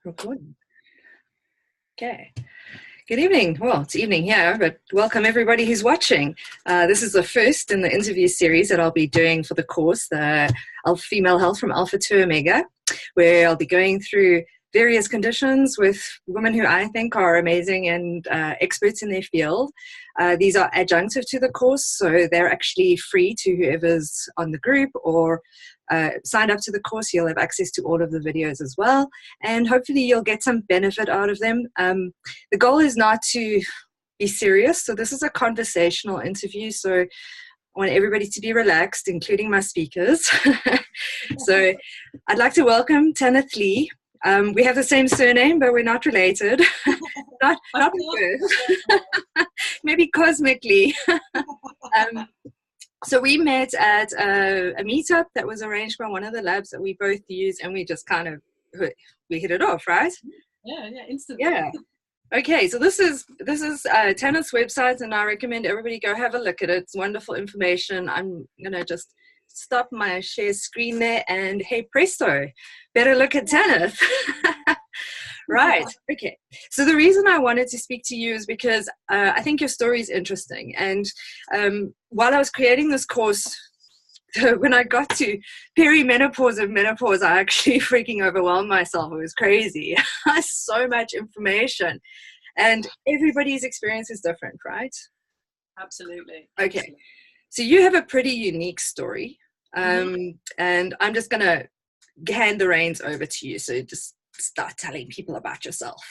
Recording. Okay. Good evening. Well, it's evening here, but welcome everybody who's watching. This is the first in the interview series that I'll be doing for the course, the Female Health from Alpha to Omega, where I'll be going through various conditions with women who I think are amazing and experts in their field. These are adjunctive to the course, so they're actually free to whoever's on the group or signed up to the course. You'll have access to all of the videos as well, and hopefully you'll get some benefit out of them. The goal is not to be serious, so this is a conversational interview, so I want everybody to be relaxed, including my speakers. So I'd like to welcome Tanith Lee. We have the same surname, but we're not related. not maybe cosmically. So we met at a meetup that was arranged by one of the labs that we both use, and we just kind of hit it off, right? Yeah, instantly. Yeah. Okay, so this is Tanith's website, and I recommend everybody go have a look at it. It's wonderful information. I'm gonna just stop my share screen there, and hey presto, better look at Tanith. Right. Okay. So the reason I wanted to speak to you is because I think your story is interesting. And while I was creating this course, when I got to perimenopause and menopause, I actually freaking overwhelmed myself. It was crazy. So much information. And everybody's experience is different, right? Absolutely. Okay. Absolutely. So you have a pretty unique story. And I'm just going to hand the reins over to you. So just start telling people about yourself.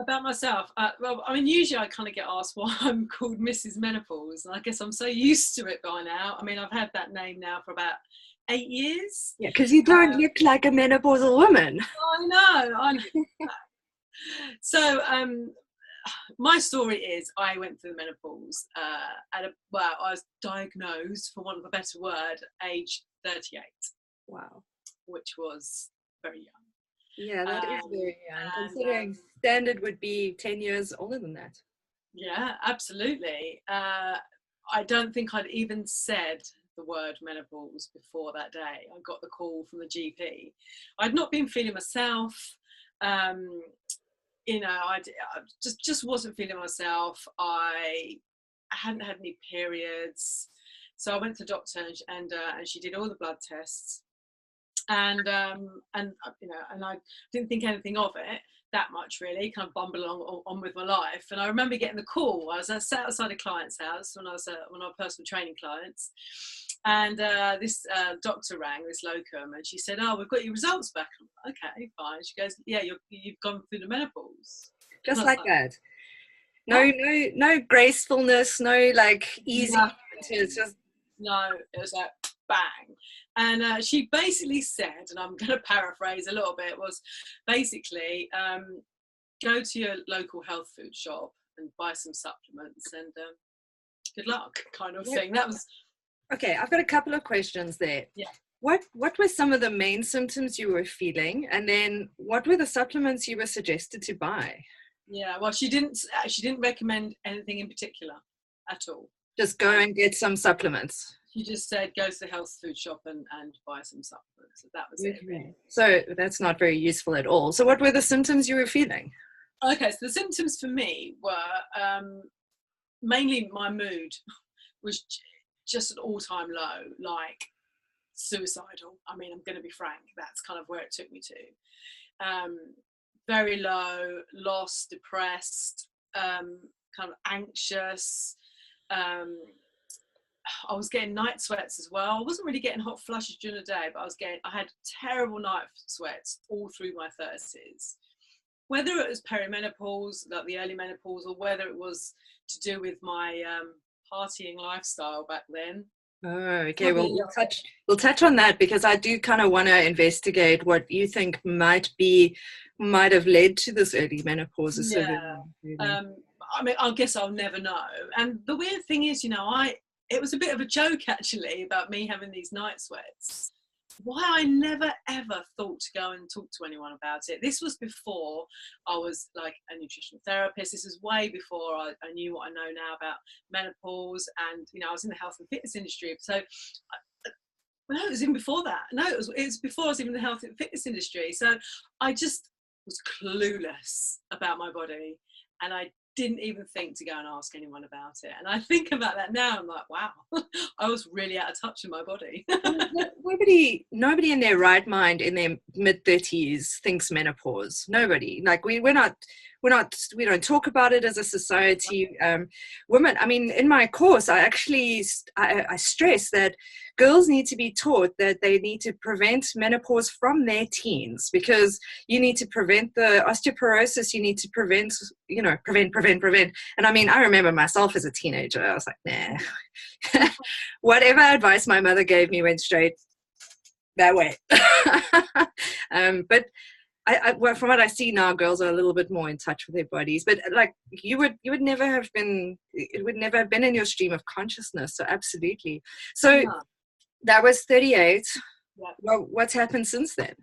About myself? Well, I mean, usually I kind of get asked why I'm called Mrs. Menopause, and I guess I'm so used to it by now. I mean, I've had that name now for about 8 years. Yeah, because you don't look like a menopausal woman. I know. So, my story is I went through the menopause I was diagnosed, for want of a better word, age 38. Wow. Which was very young. Yeah, that is very young, considering standard would be 10 years older than that. Yeah, absolutely. I don't think I'd even said the word menopause before that day. I got the call from the GP. I'd not been feeling myself. I just wasn't feeling myself. I hadn't had any periods. So I went to the doctor and she did all the blood tests. And I didn't think anything of it that much, really, kind of bumble on with my life. And I remember getting the call. I sat outside a client's house when I was one of our personal training clients, and this doctor rang, this locum, and she said, "Oh, we've got your results back." I'm like, okay, fine. She goes, "Yeah, you've gone through the menopause." Just like that. No gracefulness, no like easy. No, it's just no, it was like bang. And she basically said, and I'm going to paraphrase a little bit, was basically go to your local health food shop and buy some supplements and good luck, kind of thing. That was okay. I've got a couple of questions there. Yeah. What were some of the main symptoms you were feeling, and then what were the supplements you were suggested to buy? Yeah, well, she didn't recommend anything in particular at all. Just go and get some supplements. She just said go to the health food shop and buy some supplements. So that was it. Really. So that's not very useful at all. So what were the symptoms you were feeling? Okay, so the symptoms for me were mainly my mood was just an all-time low, like suicidal. I mean, I'm going to be frank, that's kind of where it took me to. Very low, lost, depressed, kind of anxious. I was getting night sweats as well. I wasn't really getting hot flushes during the day, but I had terrible night sweats all through my 30s. Whether it was perimenopause, like the early menopause, or whether it was to do with my partying lifestyle back then. Oh, okay. Well, we'll touch on that, because I do kind of want to investigate what you think might have led to this early menopause. Yeah. I mean, I guess I'll never know. And the weird thing is, it was a bit of a joke actually about me having these night sweats. Why I never ever thought to go and talk to anyone about it. This was before I was like a nutritional therapist. This was way before I knew what I know now about menopause, and I was in the health and fitness industry. So no, it was even before that. No, it was before I was even in the health and fitness industry. So I just was clueless about my body, and I didn't even think to go and ask anyone about it. And I think about that now, I'm like, wow, I was really out of touch with my body. Nobody in their right mind in their mid-30s thinks menopause. Nobody. Like we don't talk about it as a society. Women, I mean, in my course, I stress that girls need to be taught that they need to prevent menopause from their teens, because you need to prevent the osteoporosis. You need to prevent. And I mean, I remember myself as a teenager. I was like, nah. Whatever advice my mother gave me went straight that way. But well, from what I see now, girls are a little bit more in touch with their bodies. But like you would never have been. It would never have been in your stream of consciousness. So absolutely. So that was 38. Yeah. Well, what's happened since then?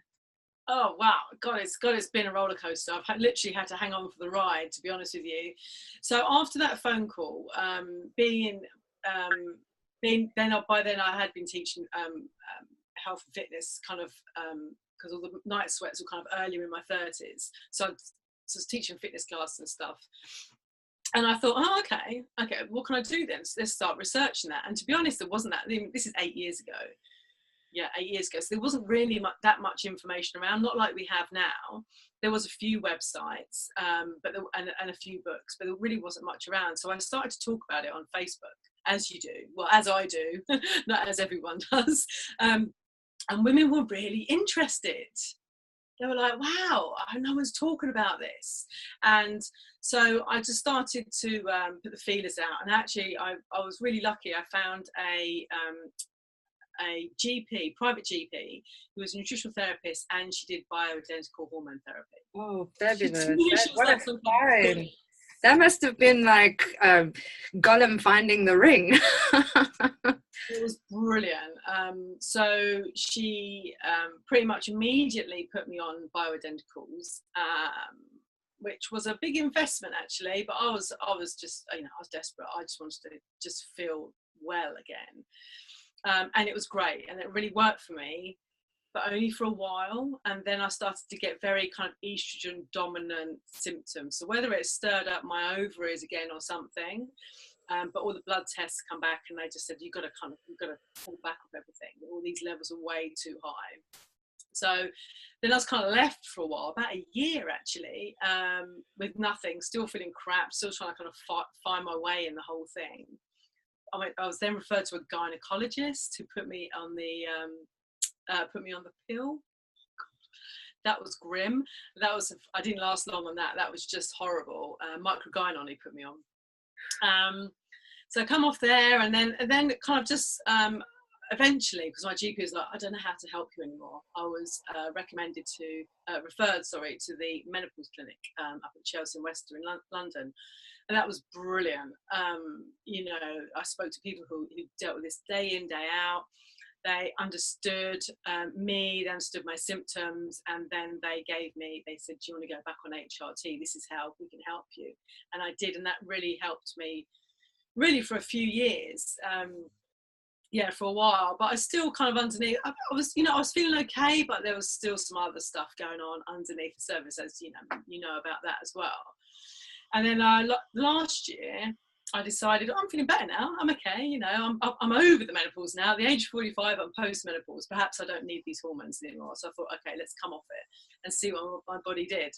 Oh wow, God, it's been a roller coaster. I've literally had to hang on for the ride, to be honest with you. So after that phone call, by then I had been teaching health and fitness, kind of because all the night sweats were kind of earlier in my 30s. So I was teaching fitness classes and stuff. And I thought, oh, okay, what can I do then? So let's start researching that. And to be honest, there wasn't that. This is 8 years ago. Yeah, 8 years ago. So there wasn't really that much information around, not like we have now. There was a few websites and a few books, but there really wasn't much around. So I started to talk about it on Facebook, as you do. Well, as I do, not as everyone does. And women were really interested. They were like, wow, no one's talking about this. And so I just started to put the feelers out. And actually, I was really lucky. I found a GP, private GP, who was a nutritional therapist, and she did bioidentical hormone therapy. Oh, fabulous. What a find. That must have been like Gollum finding the ring. It was brilliant. So she pretty much immediately put me on bioidenticals, which was a big investment actually, but I was just, I was desperate. I just wanted to just feel well again. And it was great, and it really worked for me, but only for a while. And then I started to get very kind of estrogen dominant symptoms. So whether it stirred up my ovaries again or something, but all the blood tests come back and they just said, you've got to pull back off everything. All these levels are way too high. So then I was kind of left for a while, about a year actually, with nothing, still feeling crap, still trying to kind of find my way in the whole thing. I was then referred to a gynecologist who put me on the pill. That was grim. I didn't last long on that. That was just horrible. Microgynon he put me on. So I come off there, and then kind of just eventually, because my GP was like, I don't know how to help you anymore. I was referred to the menopause clinic up at Chelsea and Wester in London. And that was brilliant. I spoke to people who dealt with this day in, day out. They understood me, they understood my symptoms, and then they said, do you want to go back on HRT? This is how we can help you. And I did, and that really helped me really for a few years. For a while, but I still kind of underneath, I was feeling okay, but there was still some other stuff going on underneath the surface, as you know about that as well. And then last year, I decided, I'm feeling better now. I'm okay. I'm over the menopause now. At the age of 45, I'm post-menopause. Perhaps I don't need these hormones anymore. So I thought, okay, let's come off it and see what my body did.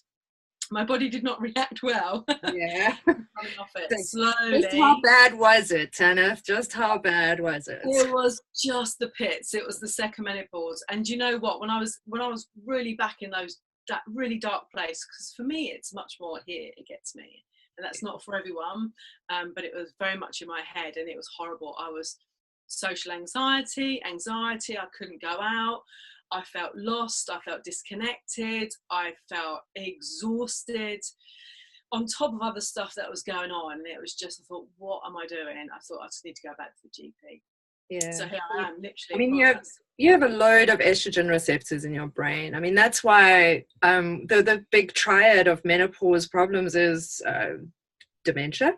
My body did not react well. Yeah. Coming off it slowly. Just how bad was it, Tanith? Just how bad was it? It was just the pits. It was the second menopause. And you know what? When I was really back in that really dark place, because for me it's much more here, it gets me, and that's not for everyone, but it was very much in my head, and it was horrible. I was social anxiety, I couldn't go out, I felt lost, I felt disconnected, I felt exhausted, on top of other stuff that was going on. And it was just, I thought, what am I doing? I thought I just need to go back to the GP. Yeah. So here I am, literally. I mean, you have a load of estrogen receptors in your brain. I mean, that's why the big triad of menopause problems is dementia,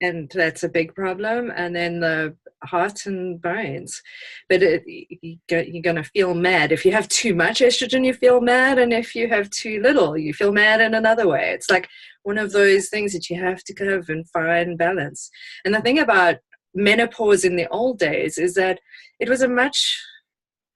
and that's a big problem. And then the heart and bones. But you're going to feel mad. If you have too much estrogen, you feel mad. And if you have too little, you feel mad in another way. It's like one of those things that you have to kind of find balance. And the thing about menopause in the old days is that it was a much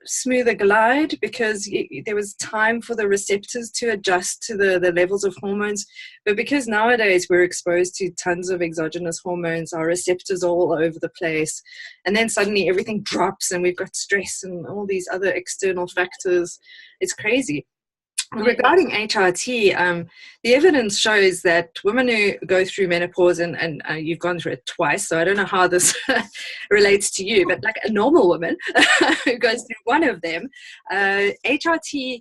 smoother glide, because there was time for the receptors to adjust to the levels of hormones. But because nowadays we're exposed to tons of exogenous hormones, our receptors are all over the place, and then suddenly everything drops and we've got stress and all these other external factors. It's crazy. Regarding HRT, the evidence shows that women who go through menopause, and you've gone through it twice, so I don't know how this relates to you, but like a normal woman who goes through one of them, HRT,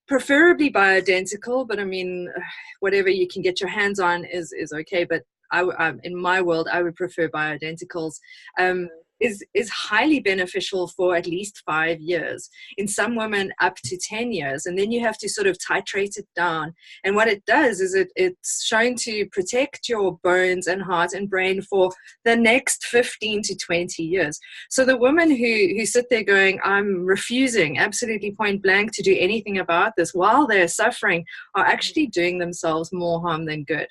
preferably bioidentical, but I mean, whatever you can get your hands on is okay, but in my world, I would prefer bioidenticals. Is highly beneficial for at least 5 years. In some women, up to 10 years. And then you have to sort of titrate it down. And what it does is it's shown to protect your bones and heart and brain for the next 15 to 20 years. So the women who sit there going, I'm refusing absolutely point blank to do anything about this while they're suffering, are actually doing themselves more harm than good.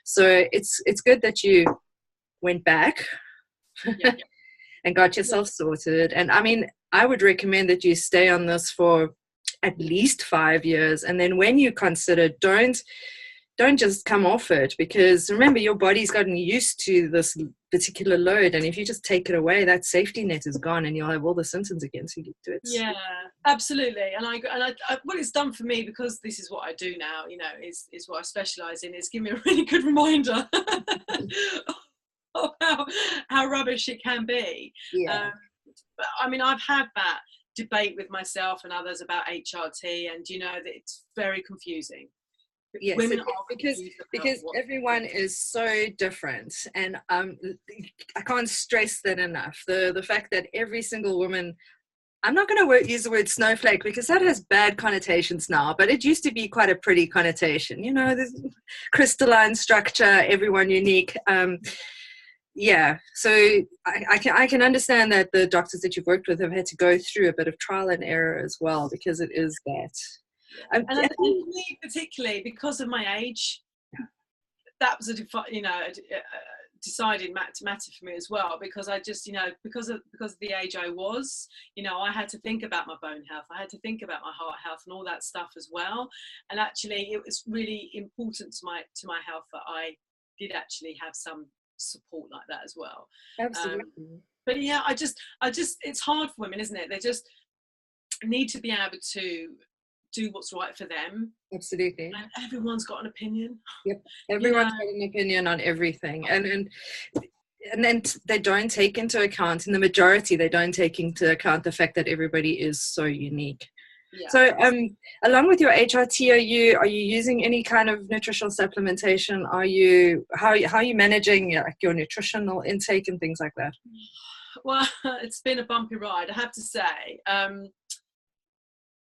So it's good that you went back. Yeah. And got yourself sorted. And I mean, I would recommend that you stay on this for at least 5 years. And then when you consider, don't just come off it, because remember, your body's gotten used to this particular load. And if you just take it away, that safety net is gone and you'll have all the symptoms again. So you do it. Yeah, absolutely. And I what it's done for me, because this is what I do now, is what I specialize in, is give me a really good reminder of how rubbish it can be. Yeah. But I mean, I've had that debate with myself and others about HRT, and that it's very confusing. Yes, women are because everyone is so different, and I can't stress that enough. The fact that every single woman, I'm not going to use the word snowflake because that has bad connotations now, but it used to be quite a pretty connotation. There's crystalline structure, everyone unique. Yeah, so I can understand that the doctors that you've worked with have had to go through a bit of trial and error as well, because it is that. And I think for me, particularly because of my age, that was a decided matter for me as well, because I just because of the age I was, I had to think about my bone health, I had to think about my heart health and all that stuff as well. And actually, it was really important to my health that I did actually have some support like that as well. Absolutely. But yeah, I just it's hard for women, isn't it? They just need to be able to do what's right for them. Absolutely. And everyone's got an opinion. Yep. Everyone's got an opinion on everything. And then they don't take into account, in the majority, they don't take into account the fact that everybody is so unique. Yeah. So along with your HRT, are you using any kind of nutritional supplementation? How are you managing your nutritional intake and things like that? Well, it's been a bumpy ride, I have to say.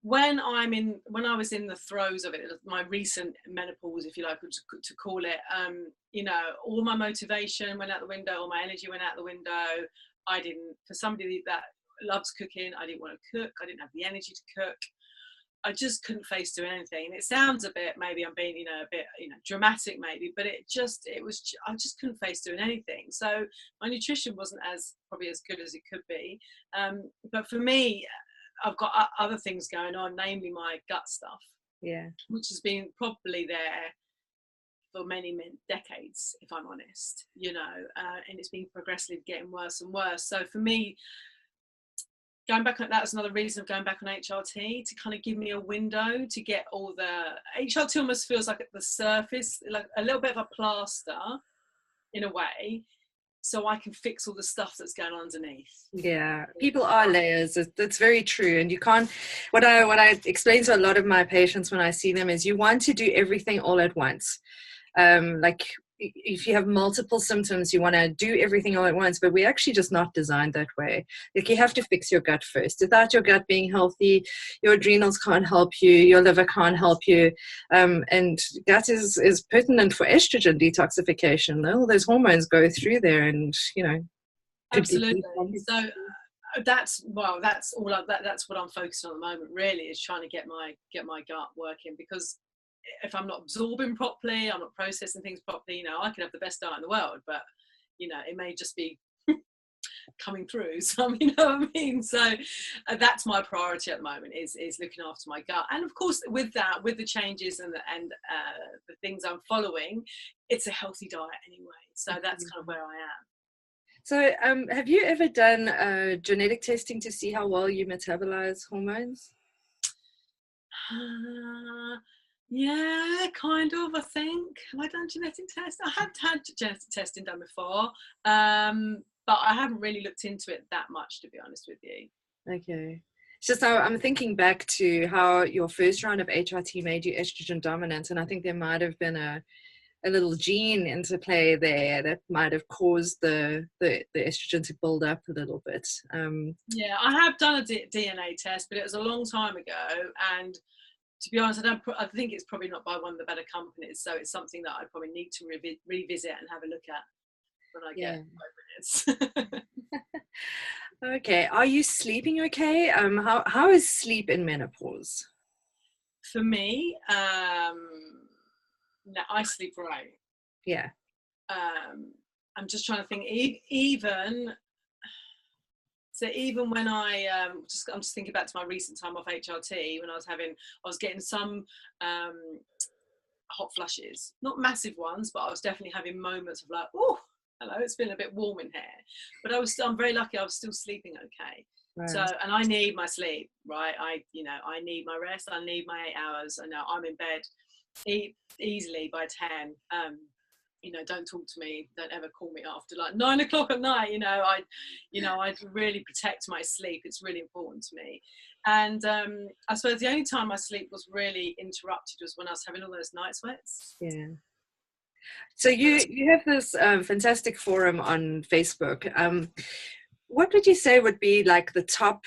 When I was in the throes of it, my recent menopause, if you like to call it, all my motivation went out the window, all my energy went out the window. For somebody that loves cooking, I didn't want to cook. I didn't have the energy to cook. I just couldn't face doing anything. And it sounds a bit, maybe I'm being, a bit, dramatic maybe, but I just couldn't face doing anything. So my nutrition wasn't probably as good as it could be. But for me, I've got other things going on, namely my gut stuff. Yeah. Which has been probably there for many decades, if I'm honest, and it's been progressively getting worse and worse. So for me, going back on that's another reason of going back on HRT, to kind of give me a window to get all the HRT almost feels like at the surface, like a little bit of a plaster in a way, so I can fix all the stuff that's going on underneath. Yeah, people are layers. That's very true. And you can't, what I explain to a lot of my patients when I see them is you want to do everything all at once. Like if you have multiple symptoms, you want to do everything all at once, but we're actually just not designed that way. Like, you have to fix your gut first. Without your gut being healthy, your adrenals can't help you, your liver can't help you, and gut is pertinent for estrogen detoxification. All those hormones go through there, and could Absolutely. be. So that's all. That's what I'm focusing on at the moment. Really, is trying to get my gut working, because if I'm not absorbing properly, I'm not processing things properly. I could have the best diet in the world, but it may just be coming through. So you know what I mean. So that's my priority at the moment, is looking after my gut. And of course, with that, with the changes and the things I'm following, it's a healthy diet anyway. So that's kind of where I am. So have you ever done genetic testing to see how well you metabolize hormones? Yeah, kind of, I think. Have I done genetic tests? I have had genetic testing done before, but I haven't really looked into it that much, to be honest with you. Okay. It's just I'm thinking back to how your first round of HRT made you estrogen dominant, and I think there might have been a little gene interplay there that might have caused the estrogen to build up a little bit. Yeah, I have done a DNA test, but it was a long time ago, and to be honest, I think it's probably not by one of the better companies, so it's something that I probably need to revisit and have a look at when I get 5 minutes. Okay, are you sleeping okay? How is sleep in menopause? For me, no, I sleep right. Yeah. I'm just trying to think. Even when I'm just thinking back to my recent time off HRT, when I was getting some hot flushes, not massive ones, but I was definitely having moments of like, oh, hello, it's been a bit warm in here. But I'm very lucky. I was still sleeping okay. Right. So, and I need my sleep, right? I need my rest. I need my 8 hours. I know I'm in bed easily by 10. Don't talk to me. Don't ever call me after like 9 o'clock at night. I really protect my sleep. It's really important to me. And I suppose the only time my sleep was really interrupted was when I was having all those night sweats. Yeah. So you have this fantastic forum on Facebook. What would you say would be like the top?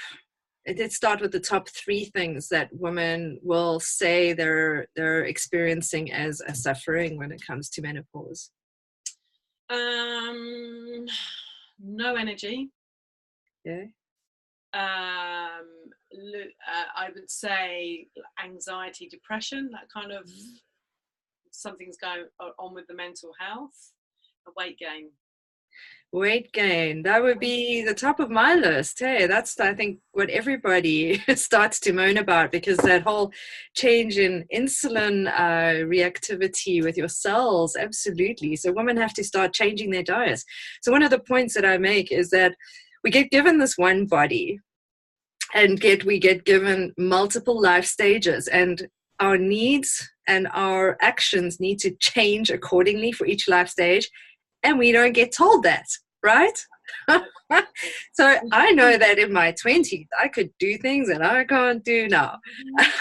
It did start with the top 3 things that women will say they're experiencing as a suffering when it comes to menopause. No energy. Yeah. I would say anxiety, depression, that kind of something's going on with the mental health. A weight gain. Weight gain, that would be the top of my list. Hey, that's, I think, what everybody starts to moan about, because that whole change in insulin reactivity with your cells, absolutely. So women have to start changing their diets. So one of the points that I make is that we get given this one body, and we get given multiple life stages, and our needs and our actions need to change accordingly for each life stage, and we don't get told that, right? So I know that in my 20s, I could do things that I can't do now.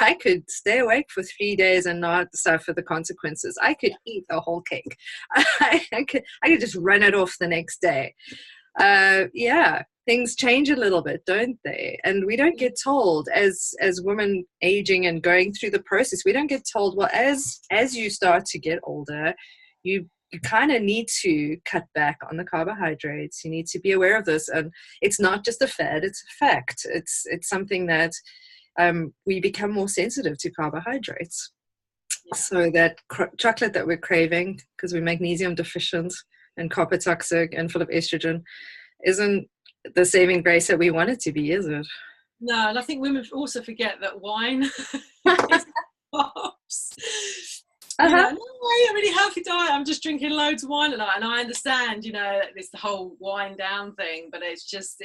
I could stay awake for 3 days and not suffer the consequences. I could eat a whole cake. I could just run it off the next day. Things change a little bit, don't they? And we don't get told, as women aging and going through the process, we don't get told, well, as you start to get older, you kind of need to cut back on the carbohydrates. You need to be aware of this. And it's not just a fad, it's a fact. It's something that we become more sensitive to carbohydrates. Yeah. So that chocolate that we're craving, because we're magnesium deficient and copper toxic and full of estrogen, isn't the saving grace that we want it to be, is it? No, and I think women also forget that wine is pops. No, I eat a really healthy diet. I'm just drinking loads of wine at night, and I understand, it's the whole wine down thing, but it just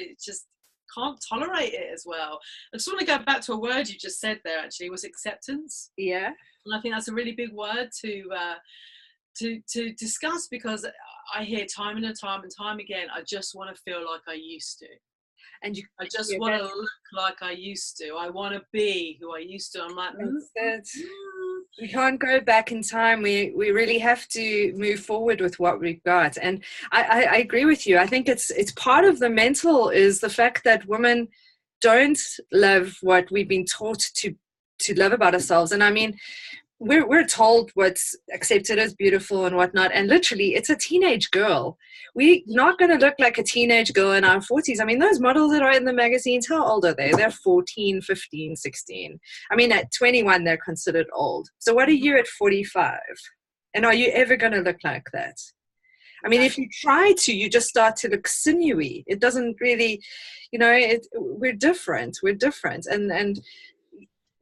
can't tolerate it as well. I just want to go back to a word you just said there. Actually, was acceptance. Yeah, and I think that's a really big word to discuss, because I hear time and time again, I just want to feel like I used to. And I just want to look like I used to. I want to be who I used to. I'm like, We can't go back in time. We really have to move forward with what we've got. And I agree with you. I think it's part of the mental is the fact that women don't love what we've been taught to love about ourselves. And I mean, we're told what's accepted as beautiful and whatnot, and literally it's a teenage girl. We're not going to look like a teenage girl in our 40s. I mean, those models that are in the magazines, how old are they? They're 14, 15, 16. I mean, at 21 they're considered old. So what are you at 45? And are you ever going to look like that? I mean, if you try to, you just start to look sinewy. It doesn't really, we're different, and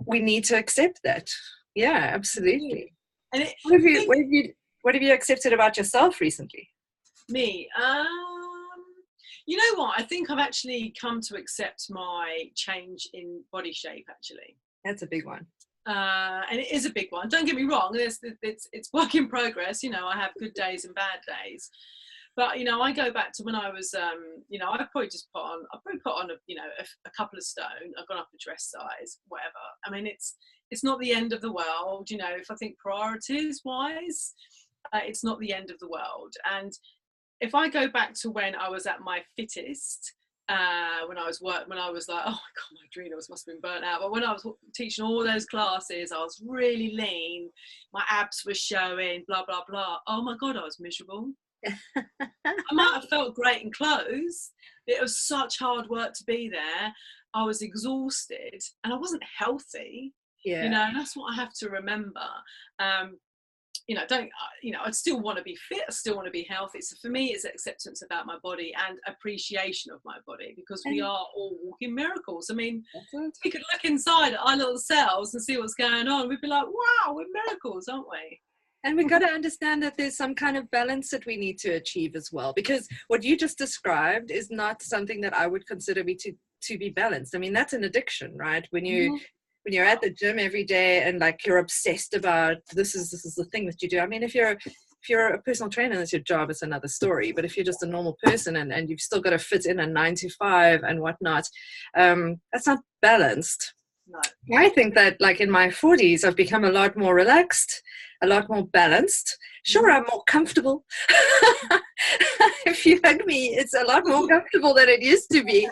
we need to accept that. Yeah, absolutely. And what have you accepted about yourself recently? Me, you know what? I think I've actually come to accept my change in body shape. Actually, that's a big one. And it is a big one. Don't get me wrong. It's work in progress. I have good days and bad days. But I go back to when I was, I probably put on a couple of stone. I've gone up a dress size, whatever. I mean, it's not the end of the world. If I think priorities wise, it's not the end of the world. And if I go back to when I was at my fittest, when I was like, oh my god, my adrenals must have been burnt out. But when I was teaching all those classes, I was really lean. My abs were showing. Blah blah blah. Oh my god, I was miserable. I might have felt great in clothes. It was such hard work to be there. I was exhausted and I wasn't healthy. And that's what I have to remember. I still want to be fit. I still want to be healthy. So for me, it's acceptance about my body and appreciation of my body, because we are all walking miracles. I mean, we could look inside at our little cells and see what's going on. We'd be like, wow, we're miracles, aren't we? And we've got to understand that there's some kind of balance that we need to achieve as well, because what you just described is not something that I would consider to be balanced. I mean, that's an addiction, right? When you're at the gym every day and like you're obsessed about this is the thing that you do. I mean, if you're a personal trainer, that's your job, it's another story. But if you're just a normal person and you've still got to fit in a 9 to 5 and whatnot, that's not balanced. No. I think that like in my 40s, I've become a lot more relaxed, a lot more balanced. Sure, I'm more comfortable. If you hug me, it's a lot more comfortable than it used to be.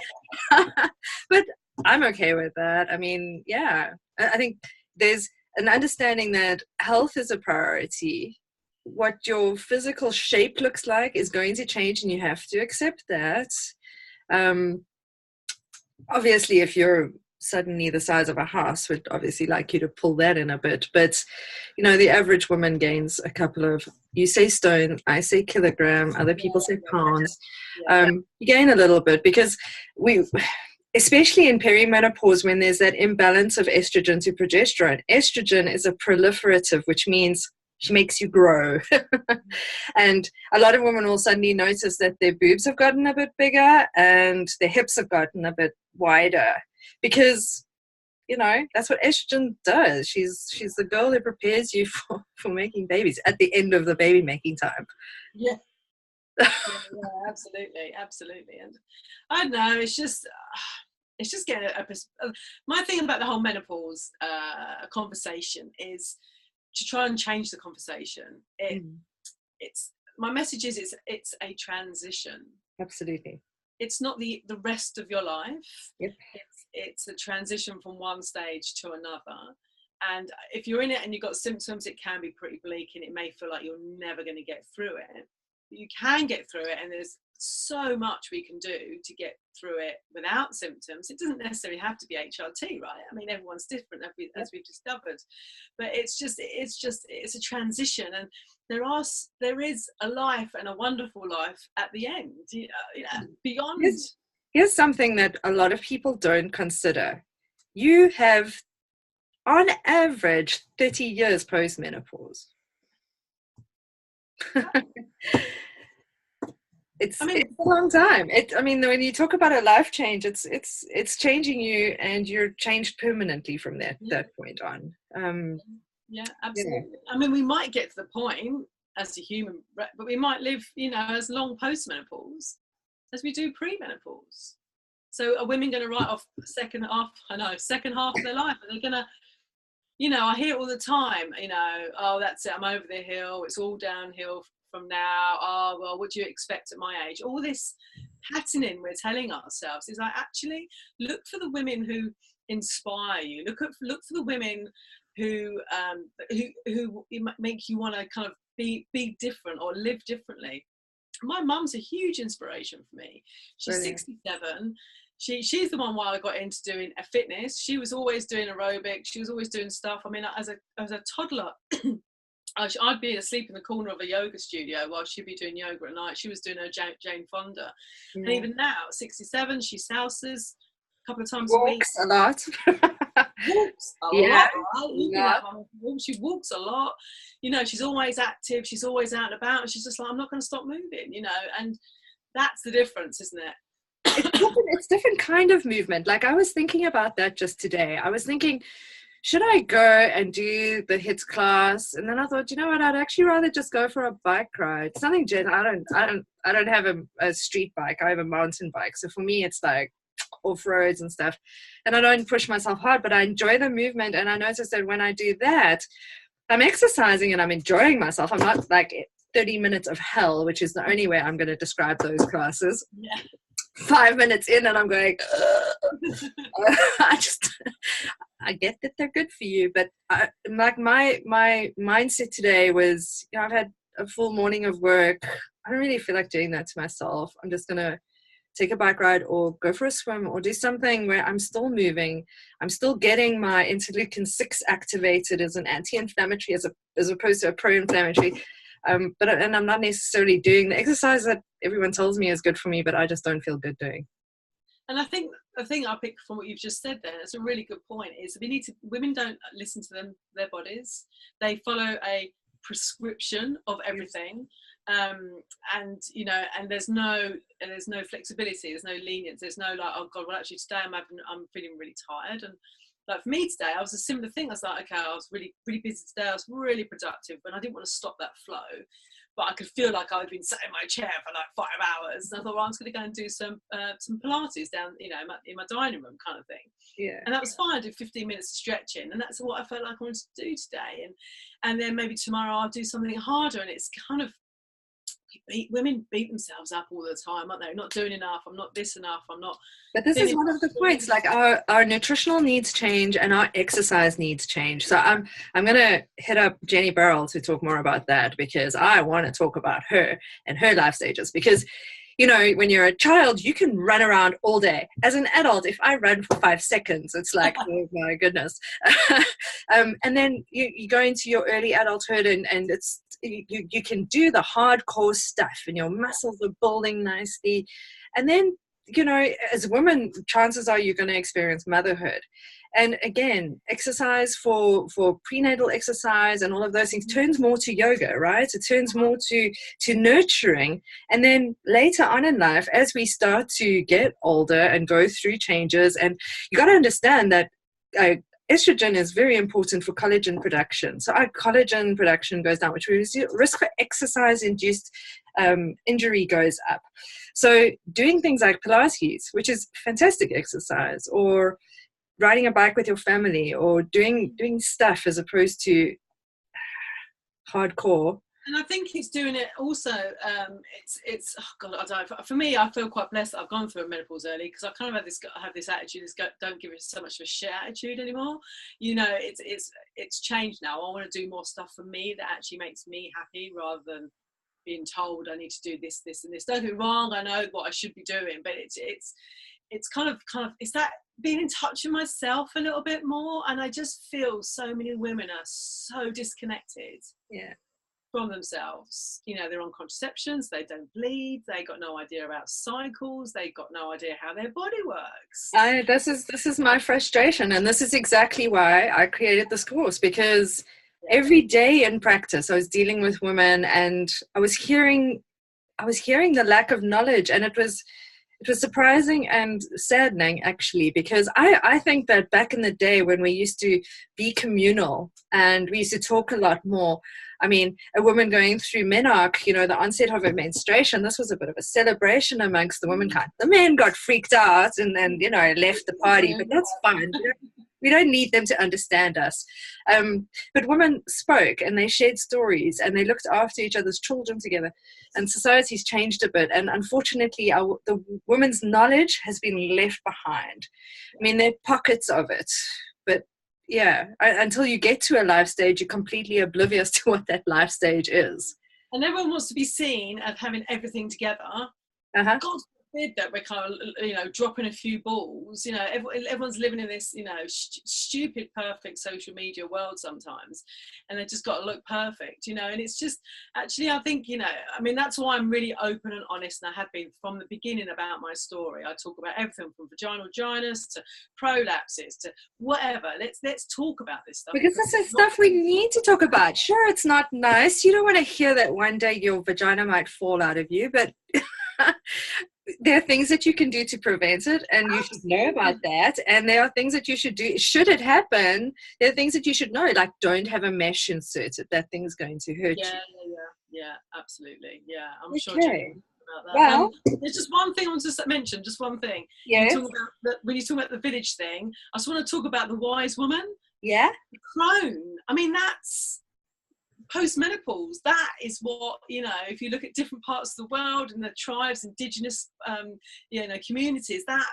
But I'm okay with that. I mean, yeah, I think there's an understanding that health is a priority. What your physical shape looks like is going to change, and you have to accept that. Obviously, if you're suddenly the size of a house, would obviously like you to pull that in a bit, but the average woman gains a couple of, you say stone, I say kilogram, other people say pounds. You gain a little bit because especially in perimenopause, when there's that imbalance of estrogen to progesterone. Estrogen is a proliferative, which means she makes you grow. And a lot of women will suddenly notice that their boobs have gotten a bit bigger and their hips have gotten a bit wider, because that's what estrogen does. She's the girl that prepares you for making babies at the end of the baby making time. Yeah, absolutely. And I don't know, it's just getting my thing about the whole menopause conversation is to try and change the conversation. It's my message is it's a transition. Absolutely. It's not the rest of your life. Yep. It's a transition from one stage to another. And if you're in it and you've got symptoms, it can be pretty bleak and it may feel like you're never going to get through it. But you can get through it, and there's so much we can do to get through it without symptoms. It doesn't necessarily have to be HRT, right? I mean, everyone's different, as we've discovered. But it's a transition, and there is a life, and a wonderful life at the end, beyond. Here's something that a lot of people don't consider. You have, on average, 30 years post-menopause. It's a long time. When you talk about a life change, it's changing you, and you're changed permanently from that point on. Yeah, absolutely. I mean, we might get to the point as a human, but we might live, as long post-menopause as we do pre-menopause. So are women going to write off the second half of their life? Are they going to you know, I hear it all the time, you know, oh, that's it, I'm over the hill, it's all downhill from now. Oh, well, what do you expect at my age? All this patterning we're telling ourselves is like, actually, look for the women who inspire you. Look for the women who make you want to kind of be different or live differently. My mum's a huge inspiration for me. She's Brilliant. 67. She's the one why I got into doing a fitness. She was always doing aerobics. She was always doing stuff. I mean, as a toddler, I'd be asleep in the corner of a yoga studio while she'd be doing yoga at night. She was doing her Jane Fonda. Yeah. And even now, at 67, she souses a couple of times Walks a week. a lot. Walks a Yeah. lot. She walks a lot. You know, she's always active. She's always out and about. And she's just like, I'm not going to stop moving, you know. And that's the difference, isn't it? It's different kind of movement. Like, I was thinking about that just today. I was thinking, should I go and do the HIIT class? And then I thought, you know what, I'd actually rather just go for a bike ride. Something I don't have a street bike. I have a mountain bike. So for me, it's like off-roads and stuff. And I don't push myself hard, but I enjoy the movement. And I noticed that when I do that, I'm exercising and I'm enjoying myself. I'm not like 30 minutes of hell, which is the only way I'm going to describe those classes. Yeah. 5 minutes in and I'm going, I get that they're good for you, but like my mindset today was, you know, I've had a full morning of work. I don't really feel like doing that to myself. I'm just going to take a bike ride or go for a swim or do something where I'm still moving. I'm still getting my interleukin 6 activated as an anti-inflammatory as opposed to a pro-inflammatory. And I'm not necessarily doing the exercise that everyone tells me is good for me, but I just don't feel good doing. And I think the thing I picked from what you've just said there, it's a really good point, is women don't listen to their bodies. They follow a prescription of everything. And you know, and there's no flexibility, there's no lenience, there's no like, oh God, well actually today I'm feeling really tired. And like for me today, I was a similar thing. I was like, okay, I was really, really busy today. I was really productive, but I didn't want to stop that flow. But I could feel like I'd been sat in my chair for like 5 hours. And I thought, well, I was going to go and do some Pilates down, you know, in my dining room kind of thing. Yeah. And that was fine. I did 15 minutes of stretching, and that's what I felt like I wanted to do today. And then maybe tomorrow I'll do something harder. And it's kind of, women beat themselves up all the time, aren't they? I'm not doing enough, I'm not this enough, I'm not. But this is one of the points, like our nutritional needs change and our exercise needs change. So I'm going to hit up Jenny Burrell to talk more about that, because I want to talk about her and her life stages. Because, you know, when you're a child, you can run around all day. As an adult, if I run for 5 seconds, it's like, oh my goodness. And then you go into your early adulthood and it's, you can do the hardcore stuff and your muscles are building nicely. And then, you know, as women, chances are you're going to experience motherhood. And again, exercise for prenatal exercise and all of those things turns more to yoga, right? It turns more to nurturing. And then later on in life, as we start to get older and go through changes, and you got to understand that estrogen is very important for collagen production. So our collagen production goes down, which means risk for exercise-induced injury goes up. So doing things like Pilates, which is fantastic exercise, or riding a bike with your family, or doing stuff as opposed to hardcore. And I think it's doing it also, it's oh God, I don't know. For me, I feel quite blessed that I've gone through a menopause early, because I kind of have this attitude, don't give it so much of a shit attitude anymore. You know, it's changed now. I want to do more stuff for me that actually makes me happy, rather than being told I need to do this, this, and this. Don't get me wrong, I know what I should be doing, but it's kind of it's that being in touch with myself a little bit more. And I just feel so many women are so disconnected. Yeah. From themselves. You know, they're on contraceptions, they don't bleed, they got no idea about cycles, they got no idea how their body works. This is my frustration, and this is exactly why I created this course, because every day in practice I was dealing with women, and I was hearing the lack of knowledge, and it was surprising and saddening, actually, because I think that back in the day when we used to be communal and we used to talk a lot more, I mean, a woman going through menarche, the onset of her menstruation, this was a bit of a celebration amongst the womankind. The men got freaked out and then, left the party, but that's fine. We don't need them to understand us. But women spoke and they shared stories and they looked after each other's children together. And society's changed a bit. And unfortunately, the women's knowledge has been left behind. I mean, there are pockets of it. But yeah, until you get to a life stage, you're completely oblivious to what that life stage is. And everyone wants to be seen as having everything together. God forbid that we're kind of, dropping a few balls. Everyone's living in this, stupid, perfect social media world sometimes, and they just got to look perfect, And it's just, actually, I think, that's why I'm really open and honest, and I have been from the beginning about my story. I talk about everything from vaginal dryness to prolapses to whatever. Let's talk about this stuff. Because this is stuff we need to talk about. Sure, it's not nice. You don't want to hear that one day your vagina might fall out of you, but there are things that you can do to prevent it, and you should know about that. And there are things that you should do. Should it happen, there are things that you should know, like don't have a mesh inserted. That thing's going to hurt you. Yeah, absolutely. Yeah, I'm sure Okay. about that. Well, there's just one thing I want to mention, just one thing. Yes. When you talk about the village thing, I just want to talk about the wise woman. Yeah. The crone. I mean, that's post-menopause. That is what, if you look at different parts of the world and the tribes, indigenous, communities, that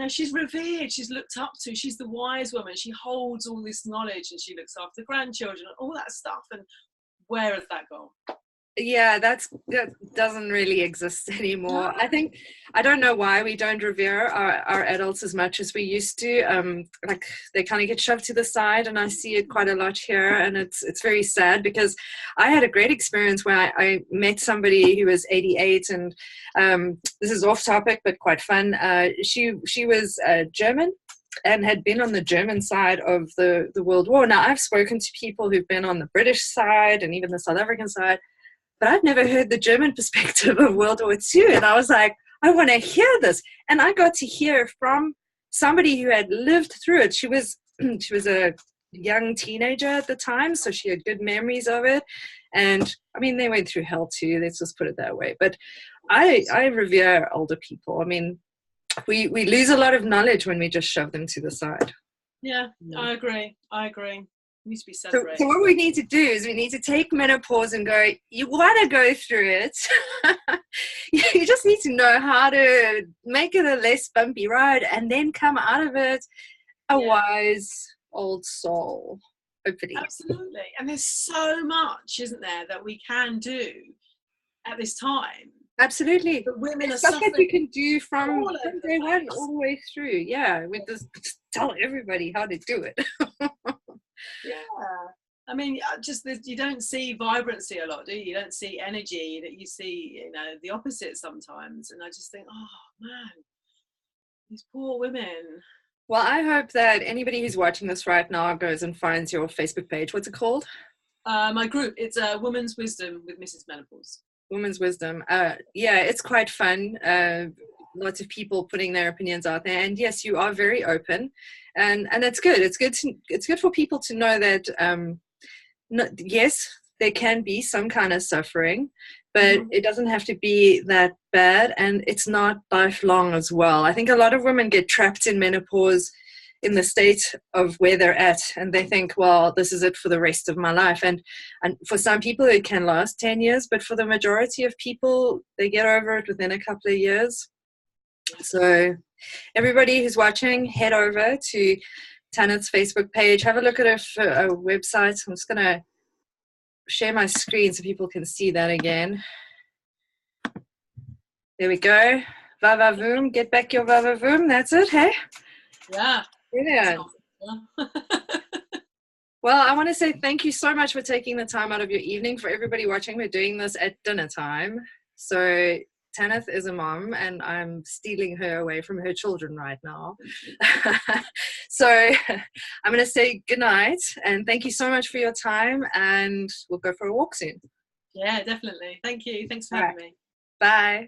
she's revered, she's looked up to, she's the wise woman, she holds all this knowledge and she looks after the grandchildren and all that stuff. And where has that gone? Yeah, that doesn't really exist anymore. I don't know why we don't revere our adults as much as we used to. Like they kind of get shoved to the side, and I see it quite a lot here, and it's very sad because I had a great experience where I met somebody who was 88, and this is off topic but quite fun. She was German and had been on the German side of the World War. Now, I've spoken to people who've been on the British side and even the South African side, but I've never heard the German perspective of World War II. And I was like, I want to hear this. And I got to hear from somebody who had lived through it. She was a young teenager at the time, so she had good memories of it. And I mean, they went through hell too, let's just put it that way. But I revere older people. I mean, we lose a lot of knowledge when we just shove them to the side. Yeah. I agree. It needs to be celebrated. So what we need to do is we need to take menopause and go, you want to go through it. You just need to know how to make it a less bumpy ride and then come out of it a wise old soul, hopefully. Absolutely. And there's so much, isn't there, that we can do at this time. Absolutely. The women are stuff that you can do from day one all the way through. Yeah, we just tell everybody how to do it. Yeah, I mean, just you don't see vibrancy a lot, do you? You don't see energy. That you see, the opposite sometimes. And I just think, oh man, these poor women. Well, I hope that anybody who's watching this right now goes and finds your Facebook page. What's it called? My group. It's Women's Wisdom with Mrs. Menopause. Women's Wisdom. Yeah, it's quite fun. Lots of people putting their opinions out there, and yes, you are very open, and that's good. It's good for people to know that yes, there can be some kind of suffering, but it doesn't have to be that bad, and it's not lifelong as well. I think a lot of women get trapped in menopause in the state of where they're at, and they think, well, this is it for the rest of my life. And for some people it can last 10 years, but for the majority of people, they get over it within a couple of years. So everybody who's watching, head over to Tanith's Facebook page, have a look at her website. I'm just going to share my screen so people can see that again. There we go. Vavavoom, get back your vavavoom. That's it, hey? Yeah. Brilliant. Well, I want to say thank you so much for taking the time out of your evening. For everybody watching, we're doing this at dinner time. So Tanith is a mom, and I'm stealing her away from her children right now. So I'm going to say good night, and thank you so much for your time, and we'll go for a walk soon. Yeah, definitely. Thank you. Thanks for having me. Bye.